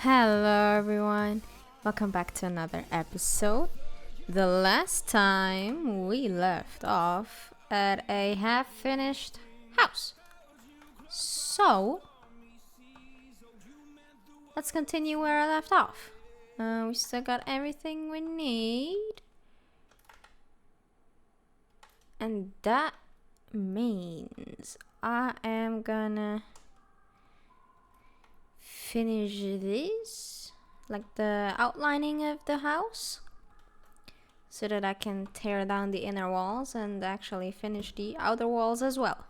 Hello, everyone. Welcome back to another episode. The last time we left off at a half finished house. So, let's continue where I left off. We still got everything we need. And that means I am gonna finish this, like the outlining of the house, so that I can tear down the inner walls and actually finish the outer walls as well.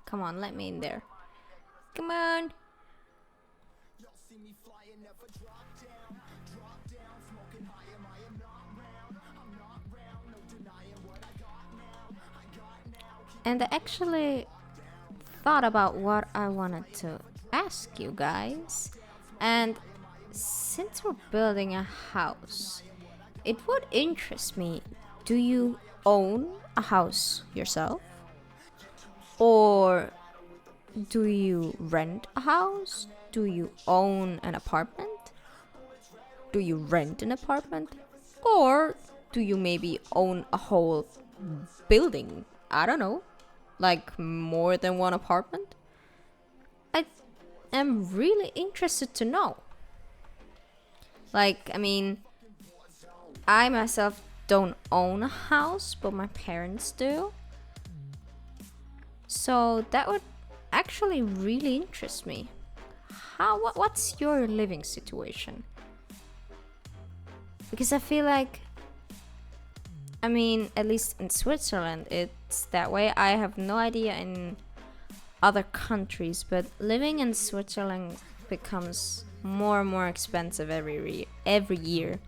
Come on, let me in there. Come on. And I actually thought about what I wanted to ask you guys. And since we're building a house, it would interest me. Do you own a house yourself? Or do you rent a house? Do you own an apartment? Do you rent an apartment? Or do you maybe own a whole building? I don't know. Like more than one apartment? I am really interested to know. Like, I mean, I myself don't own a house, but my parents do. So that would actually really interest me. What's your living situation? Because I feel like, I mean, at least in Switzerland, it's that way. I have no idea in other countries, but living in Switzerland becomes more and more expensive every year.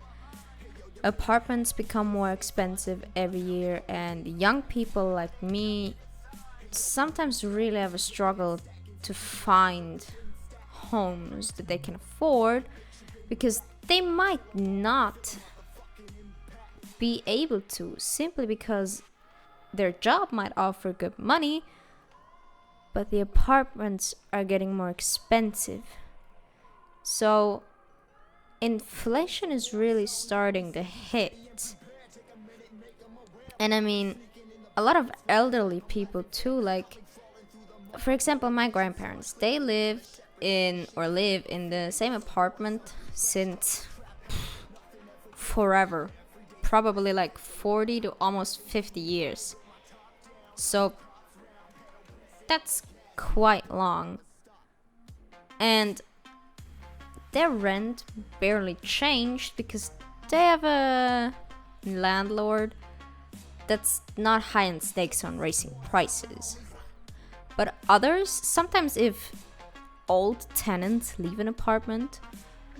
Apartments become more expensive every year, and young people like me sometimes really have a struggle to find homes that they can afford because they might not be able to, simply because their job might offer good money, but the apartments are getting more expensive. So inflation is really starting to hit. And I mean, a lot of elderly people too, like, for example, my grandparents, they live in the same apartment since forever. Probably like 40 to almost 50 years. So that's quite long. And their rent barely changed because they have a landlord that's not high in stakes on raising prices. But others, sometimes if old tenants leave an apartment,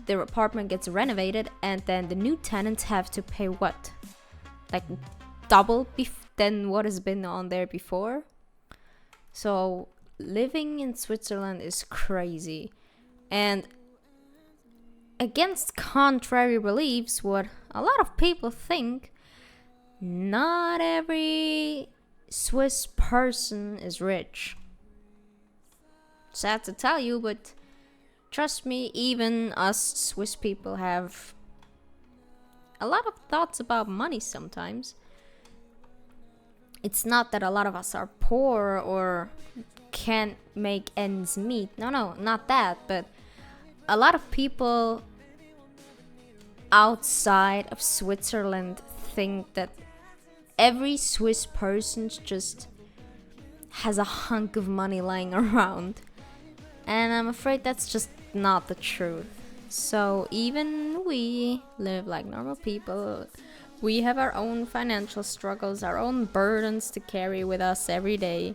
their apartment gets renovated, and then the new tenants have to pay what? Like double than what has been on there before. So living in Switzerland is crazy. And against contrary beliefs, what a lot of people think, not every Swiss person is rich. Sad to tell you, but trust me, even us Swiss people have a lot of thoughts about money sometimes. It's not that a lot of us are poor or can't make ends meet. No, not that. But a lot of people outside of Switzerland think that every Swiss person just has a hunk of money lying around. And I'm afraid that's just not the truth. So even we live like normal people. We have our own financial struggles, our own burdens to carry with us every day.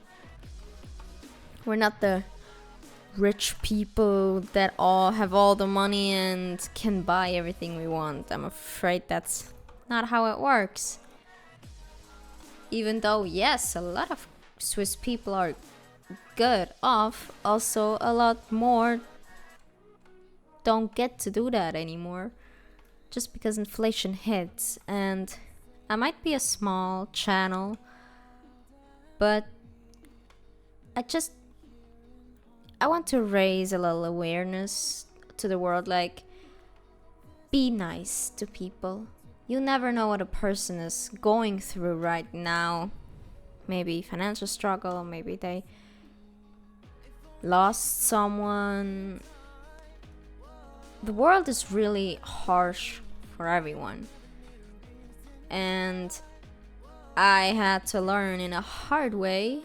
We're not the rich people that all have all the money and can buy everything we want. I'm afraid that's not how it works. Even though, yes, a lot of Swiss people are good off, also a lot more don't get to do that anymore just because inflation hits. And I might be a small channel, but I want to raise a little awareness to the world, like, be nice to people. You never know what a person is going through right now. Maybe financial struggle, maybe they lost someone. The world is really harsh for everyone. And I had to learn in a hard way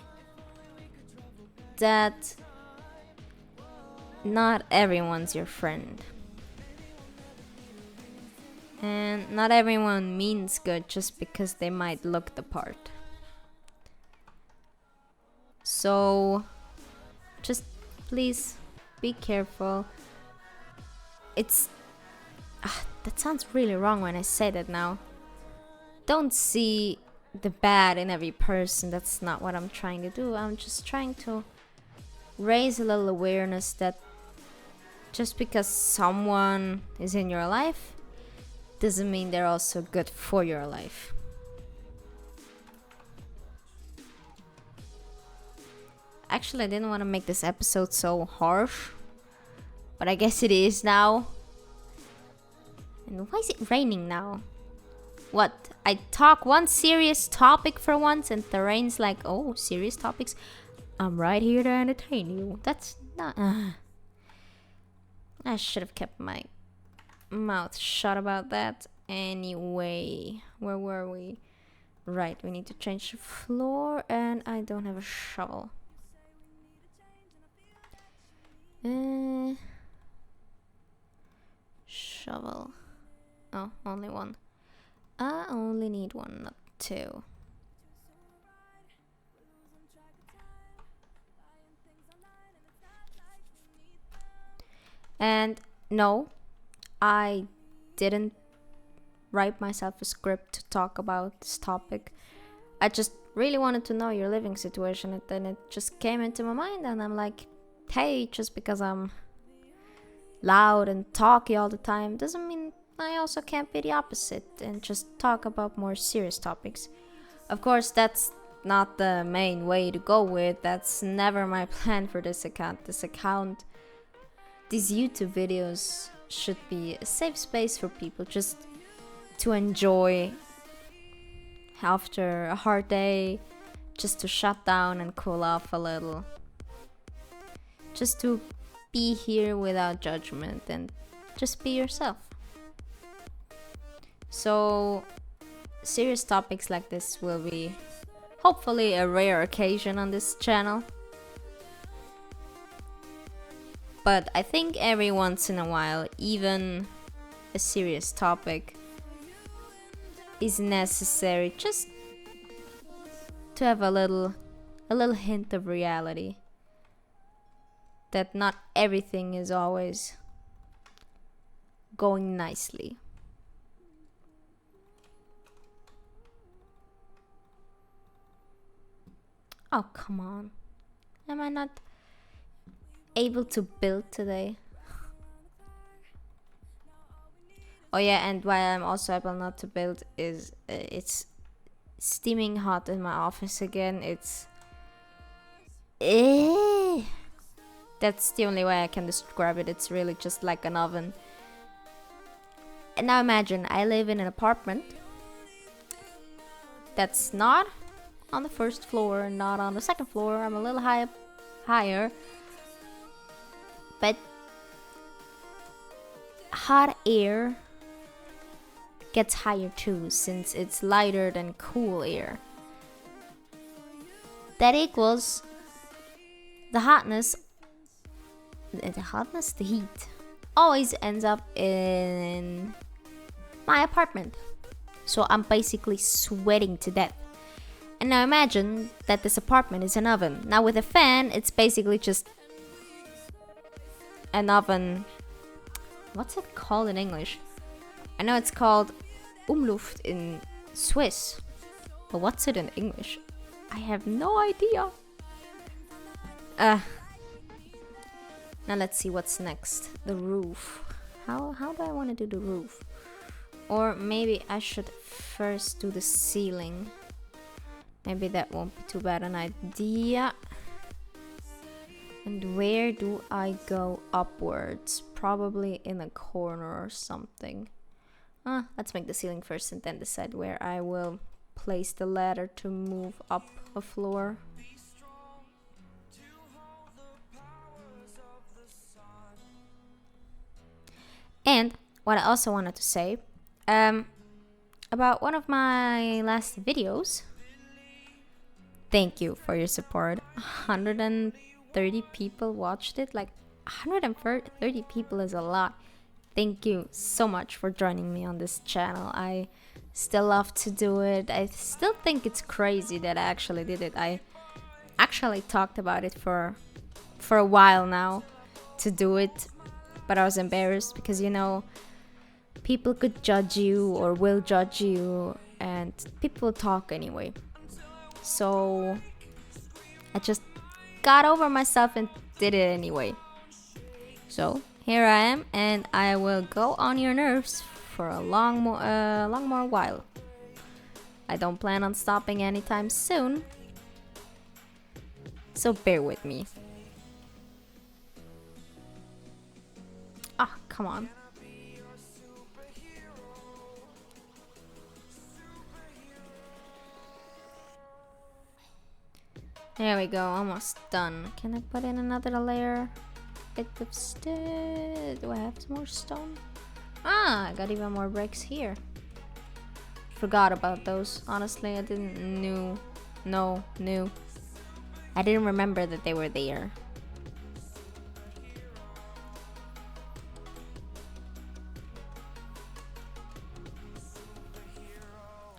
that not everyone's your friend. And not everyone means good just because they might look the part. So just please be careful. That sounds really wrong when I say that now. Don't see the bad in every person. That's not what I'm trying to do. I'm just trying to raise a little awareness that just because someone is in your life doesn't mean they're also good for your life. Actually, I didn't want to make this episode so harsh, but I guess it is now. And why is it raining now? What? I talk one serious topic for once and the rain's like, oh, serious topics? I'm right here to entertain you. That's not... I should have kept my mouth shut about that. Anyway, where were we? Right, we need to change the floor and I don't have a shovel. Shovel. Oh, only one. I only need one, not two. And no, I didn't write myself a script to talk about this topic. I just really wanted to know your living situation, and then it just came into my mind, and I'm like, hey, just because I'm loud and talky all the time doesn't mean I also can't be the opposite and just talk about more serious topics. Of course, that's not the main way to go with. That's never my plan for this account. These YouTube videos should be a safe space for people just to enjoy after a hard day, just to shut down and cool off a little. Just to be here without judgment and just be yourself. So, serious topics like this will be hopefully a rare occasion on this channel. But I think every once in a while, even a serious topic is necessary just to have a little hint of reality. That not everything is always going nicely. Oh, come on. Am I not able to build today? Oh yeah, and why I'm also able not to build is it's steaming hot in my office again. It's that's the only way I can describe it. It's really just like an oven. And now imagine I live in an apartment that's not on the first floor and not on the second floor. I'm a little higher. But hot air gets higher too, since it's lighter than cool air. That equals the heat always ends up in my apartment. So I'm basically sweating to death. And now imagine that this apartment is an oven. Now with a fan, it's basically just an oven. What's it called in English? I know it's called Umluft in Swiss. But what's it in English? I have no idea. Now let's see what's next. The roof. How do I want to do the roof? Or maybe I should first do the ceiling. Maybe that won't be too bad an idea. And where do I go upwards? Probably in a corner or something. Let's make the ceiling first and then decide where I will place the ladder to move up a floor. And what I also wanted to say about one of my last videos. Thank you for your support. 130 people watched it. Like 130 people is a lot. Thank you so much for joining me on this channel. I still love to do it. I still think it's crazy that I actually did it. I actually talked about it for a while now to do it, but I was embarrassed because, you know, people could judge you or will judge you, and people talk anyway. So I just got over myself and did it anyway. So here I am, and I will go on your nerves for a long more while. I don't plan on stopping anytime soon, so bear with me. Ah, come on. There we go, almost done. Can I put in another layer? Bit of stone. Do I have some more stone? Ah, I got even more bricks here. Forgot about those. Honestly, I didn't knew. I didn't remember that they were there.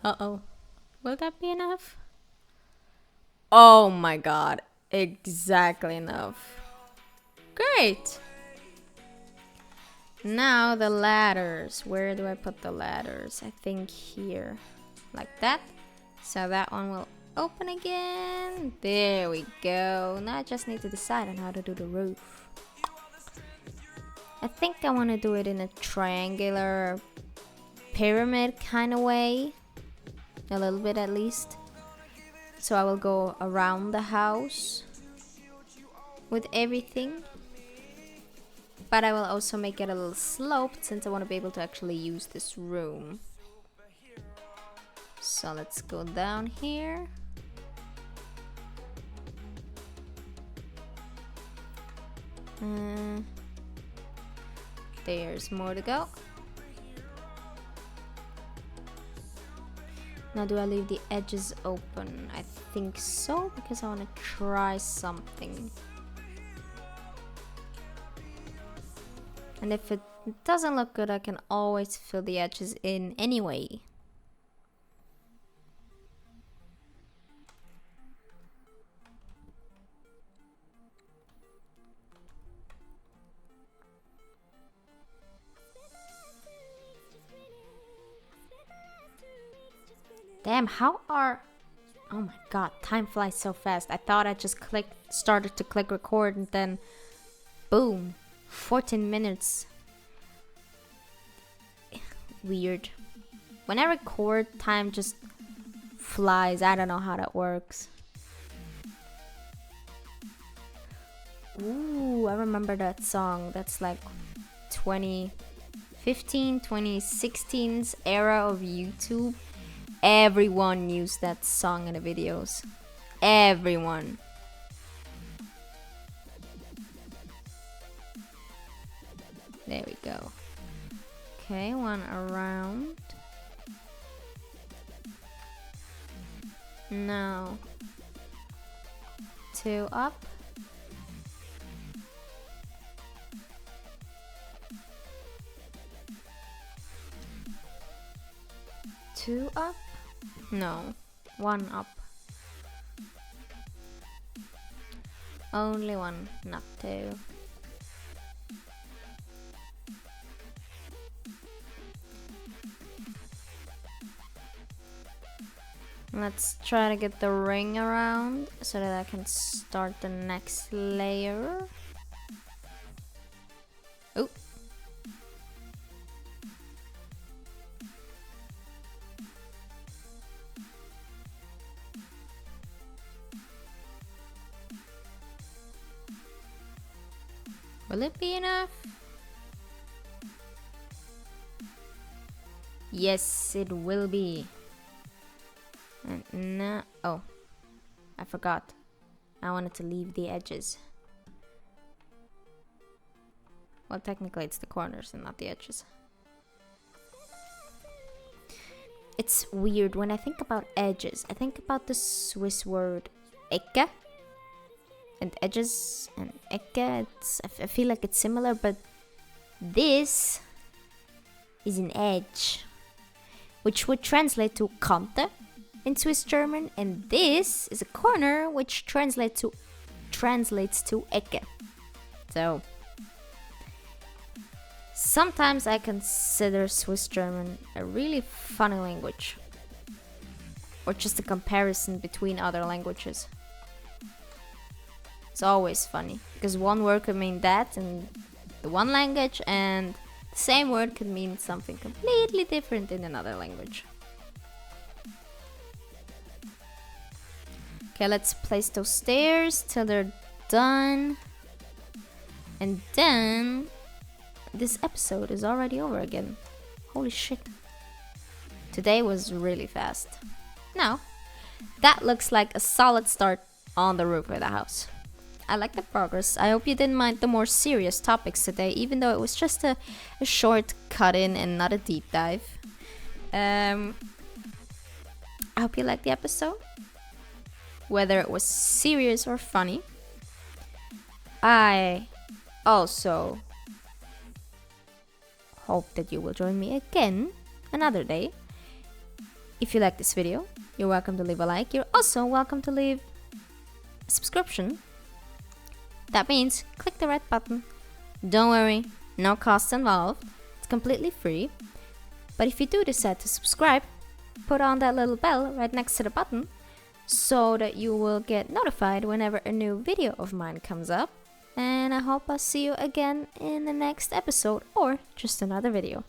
Uh-oh. Will that be enough? Oh my god. Exactly enough. Great. Now the ladders. Where do I put the ladders? I think here. Like that. So that one will open again. There we go. Now I just need to decide on how to do the roof. I think I want to do it in a triangular pyramid kind of way. A little bit at least. So I will go around the house with everything. But I will also make it a little sloped since I want to be able to actually use this room. So let's go down here. There's more to go. Now do I leave the edges open? I think so, because I want to try something. And if it doesn't look good, I can always fill the edges in anyway. Damn, how are... Oh my god, time flies so fast. I thought I just started to click record and then... Boom. 14 minutes. Weird. When I record, time just flies. I don't know how that works. Ooh, I remember that song. That's like 2015, 2016's era of YouTube. Everyone used that song in the videos. Everyone. There we go. Okay, one around. Now, two up. Two up? No, one up. Only one, not two. Let's try to get the ring around so that I can start the next layer. Oh. Will it be enough? Yes, it will be. And now, oh, I forgot. I wanted to leave the edges. Well, technically it's the corners and not the edges. It's weird when I think about edges. I think about the Swiss word Ecke. And edges and Ecke. I feel like it's similar, but this is an edge, which would translate to Kante in Swiss German, and this is a corner, which translates to Ecke. So sometimes I consider Swiss German a really funny language, or just a comparison between other languages. It's always funny because one word could mean that in the one language, and the same word could mean something completely different in another language. Okay, let's place those stairs till they're done. And then this episode is already over again. Holy shit. Today was really fast. Now, that looks like a solid start on the roof of the house. I like the progress. I hope you didn't mind the more serious topics today, even though it was just a short cut-in and not a deep dive. I hope you liked the episode, whether it was serious or funny. I also hope that you will join me again another day. If you like this video, you're welcome to leave a like. You're also welcome to leave a subscription. That means click the red button. Don't worry, no costs involved. It's completely free. But if you do decide to subscribe, put on that little bell right next to the button so that you will get notified whenever a new video of mine comes up. And I hope I'll see you again in the next episode or just another video.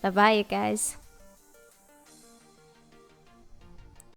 Bye bye, you guys.